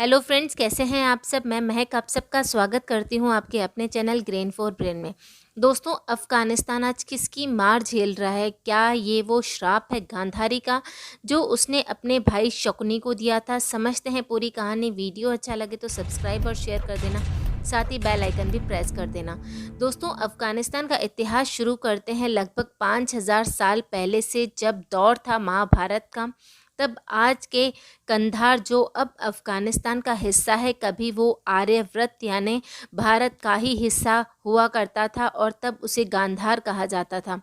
Hello friends, कैसे हैं आप सब। मैं महक आप सबका स्वागत करती हूं आपके अपने चैनल ग्रेन फॉर ब्रेन में। दोस्तों, अफ़गानिस्तान आज किसकी मार झेल रहा है? क्या ये वो श्राप है गांधारी का जो उसने अपने भाई शकुनी को दिया था? समझते हैं पूरी कहानी। वीडियो अच्छा लगे तो सब्सक्राइब और शेयर कर देना, साथ ही बेल आइकन भी प्रेस कर देना। दोस्तों, अफ़गानिस्तान का इतिहास शुरू करते हैं लगभग 5000 साल पहले से, जब दौर था महाभारत का। तब आज के कंधार, जो अब अफ़गानिस्तान का हिस्सा है, कभी वो आर्यव्रत यानी भारत का ही हिस्सा हुआ करता था और तब उसे गांधार कहा जाता था।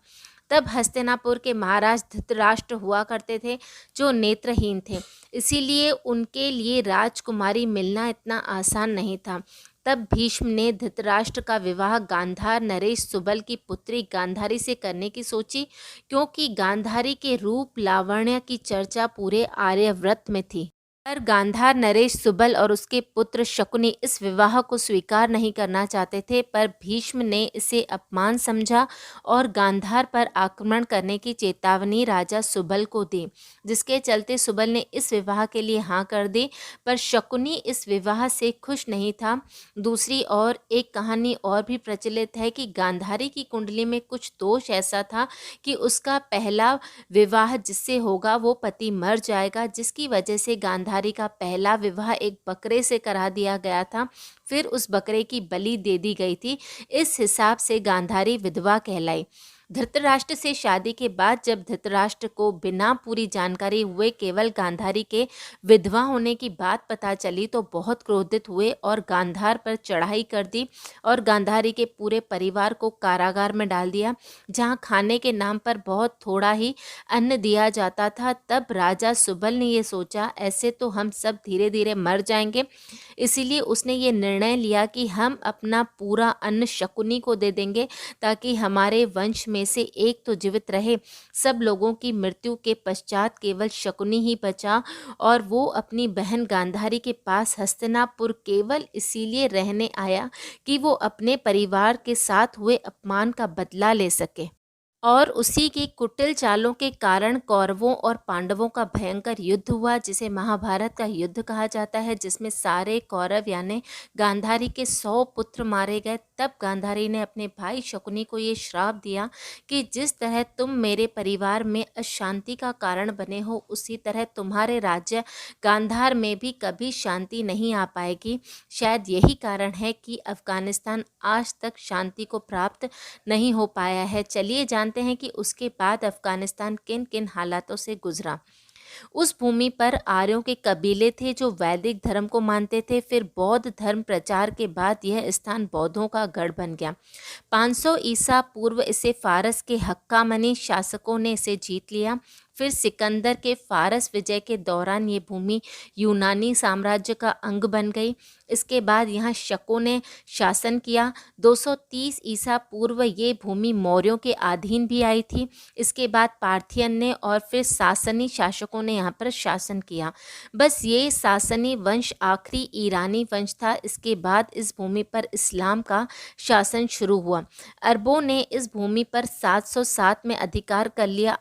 तब हस्तिनापुर के महाराज धृतराष्ट्र हुआ करते थे, जो नेत्रहीन थे। इसीलिए उनके लिए राजकुमारी मिलना इतना आसान नहीं था। तब भीष्म ने धृतराष्ट्र का विवाह गांधार नरेश सुबल की पुत्री गांधारी से करने की सोची, क्योंकि गांधारी के रूप लावण्य की चर्चा पूरे आर्यव्रत में थी। पर गांधार नरेश सुबल और उसके पुत्र शकुनी इस विवाह को स्वीकार नहीं करना चाहते थे, पर भीष्म ने इसे अपमान समझा और गांधार पर आक्रमण करने की चेतावनी राजा सुबल को दी, जिसके चलते सुबल ने इस विवाह के लिए हाँ कर दी। पर शकुनी इस विवाह से खुश नहीं था। दूसरी ओर एक कहानी और भी प्रचलित है कि गांधारी की कुंडली में कुछ दोष ऐसा था कि उसका पहला विवाह जिससे होगा वो पति मर जाएगा, जिसकी वजह से गांधारी का पहला विवाह एक बकरे से करा दिया गया था। फिर उस बकरे की बलि दे दी गई थी। इस हिसाब से गांधारी विधवा कहलाई। धृतराष्ट्र से शादी के बाद जब धृतराष्ट्र को बिना पूरी जानकारी हुए केवल गांधारी के विधवा होने की बात पता चली, तो बहुत क्रोधित हुए और गांधार पर चढ़ाई कर दी और गांधारी के पूरे परिवार को कारागार में डाल दिया, जहां खाने के नाम पर बहुत थोड़ा ही अन्न दिया जाता था। तब राजा सुबल ने ये सोचा, ऐसे तो हम सब धीरे धीरे मर जाएंगे। इसीलिए उसने ये निर्णय लिया कि हम अपना पूरा अन्न शकुनी को दे देंगे, ताकि हमारे वंश में से एक तो जीवित रहे। सब लोगों की मृत्यु के पश्चात केवल शकुनी ही बचा, और वो अपनी बहन गांधारी के पास हस्तिनापुर केवल इसीलिए रहने आया कि वो अपने परिवार के साथ हुए अपमान का बदला ले सके। और उसी की कुटिल चालों के कारण कौरवों और पांडवों का भयंकर युद्ध हुआ, जिसे महाभारत का युद्ध कहा जाता है, जिसमें सारे कौरव यानी गांधारी के 100 पुत्र मारे गए। तब गांधारी ने अपने भाई शकुनी को ये श्राप दिया कि जिस तरह तुम मेरे परिवार में अशांति का कारण बने हो, उसी तरह तुम्हारे राज्य गांधार में भी कभी शांति नहीं आ पाएगी। शायद यही कारण है कि अफगानिस्तान आज तक शांति को प्राप्त नहीं हो पाया है। चलिए जानते हैं कि उसके बाद अफगानिस्तान किन किन हालातों से गुजरा। उस भूमि पर आर्यों के कबीले थे जो वैदिक धर्म को मानते थे। फिर बौद्ध धर्म प्रचार के बाद यह स्थान बौद्धों का गढ़ बन गया। 500 ईसा पूर्व इसे फारस के हक्कामनी शासकों ने इसे जीत लिया। फिर सिकंदर के फारस विजय के दौरान ये भूमि यूनानी साम्राज्य का अंग बन गई। इसके बाद यहाँ शकों ने शासन किया। 230 ईसा पूर्व ये भूमि मौर्यों के अधीन भी आई थी। इसके बाद पार्थियन ने और फिर सासनी शासकों ने यहाँ पर शासन किया। बस ये सासनी वंश आखिरी ईरानी वंश था। इसके बाद इस भूमि पर इस्लाम का शासन शुरू हुआ। अरबों ने इस भूमि पर 707 में अधिकार कर लिया।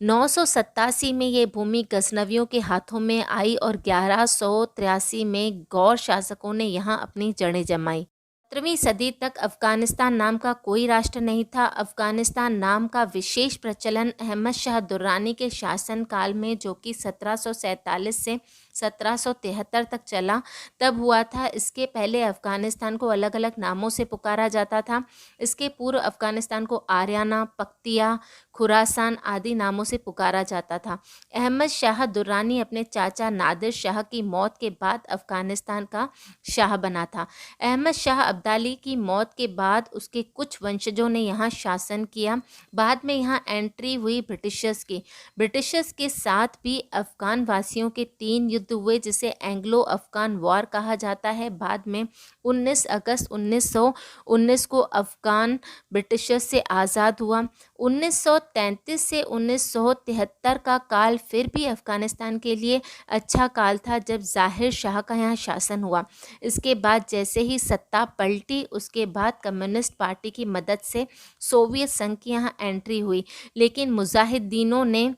987 में ये भूमि गजनवियों के हाथों में आई और 1183 में गौर शासकों ने यहाँ अपनी जड़ें जमाई। 17वीं सदी तक अफगानिस्तान नाम का कोई राष्ट्र नहीं था। अफगानिस्तान नाम का विशेष प्रचलन अहमद शाह दुर्रानी के शासनकाल में, जो कि 1747 से 1773 तक चला, तब हुआ था। इसके पहले अफगानिस्तान को अलग अलग नामों से पुकारा जाता था। इसके पूर्व अफगानिस्तान को आर्याना, पख्तिया, खुरासान आदि नामों से पुकारा जाता था। अहमद शाह दुर्रानी अपने चाचा नादिर शाह की मौत के बाद अफगानिस्तान का शाह बना था। अहमद शाह अब्दाली की मौत के बाद उसके कुछ वंशजों ने यहाँ शासन किया। बाद में यहाँ एंट्री हुई ब्रिटिशर्स की। ब्रिटिशर्स के साथ भी अफगान वासियों के 3 युद्ध हुए, जिसे एंग्लो अफगान वॉर कहा जाता है। बाद में 19 अगस्त 1919 को अफगान ब्रिटिशर्स से आज़ाद हुआ। 1933 से 1973 का काल फिर भी अफगानिस्तान के लिए अच्छा काल था, जब जाहिर शाह का यहाँ शासन हुआ। इसके बाद जैसे ही सत्ता पलटी, उसके बाद कम्युनिस्ट पार्टी की मदद से सोवियत संघ की यहाँ एंट्री हुई, लेकिन मुजाहिदीनों ने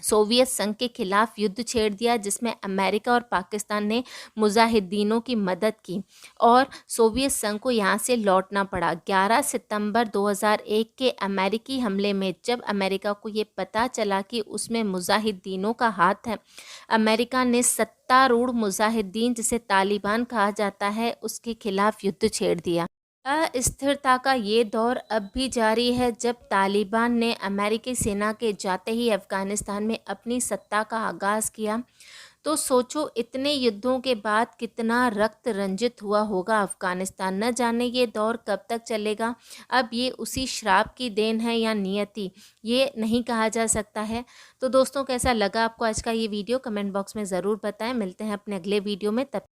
सोवियत संघ के खिलाफ युद्ध छेड़ दिया, जिसमें अमेरिका और पाकिस्तान ने मुजाहिदीनों की मदद की और सोवियत संघ को यहाँ से लौटना पड़ा। 11 सितंबर 2001 के अमेरिकी हमले में जब अमेरिका को ये पता चला कि उसमें मुजाहिदीनों का हाथ है, अमेरिका ने सत्तारूढ़ मुजाहिदीन, जिसे तालिबान कहा जाता है, उसके खिलाफ युद्ध छेड़ दिया। अस्थिरता का ये दौर अब भी जारी है, जब तालिबान ने अमेरिकी सेना के जाते ही अफ़गानिस्तान में अपनी सत्ता का आगाज़ किया। तो सोचो, इतने युद्धों के बाद कितना रक्त रंजित हुआ होगा अफ़गानिस्तान। न जाने ये दौर कब तक चलेगा। अब ये उसी श्राप की देन है या नियति, ये नहीं कहा जा सकता है। तो दोस्तों, कैसा लगा आपको आज का ये वीडियो? कमेंट बॉक्स में ज़रूर बताएं। मिलते हैं अपने अगले वीडियो में। तब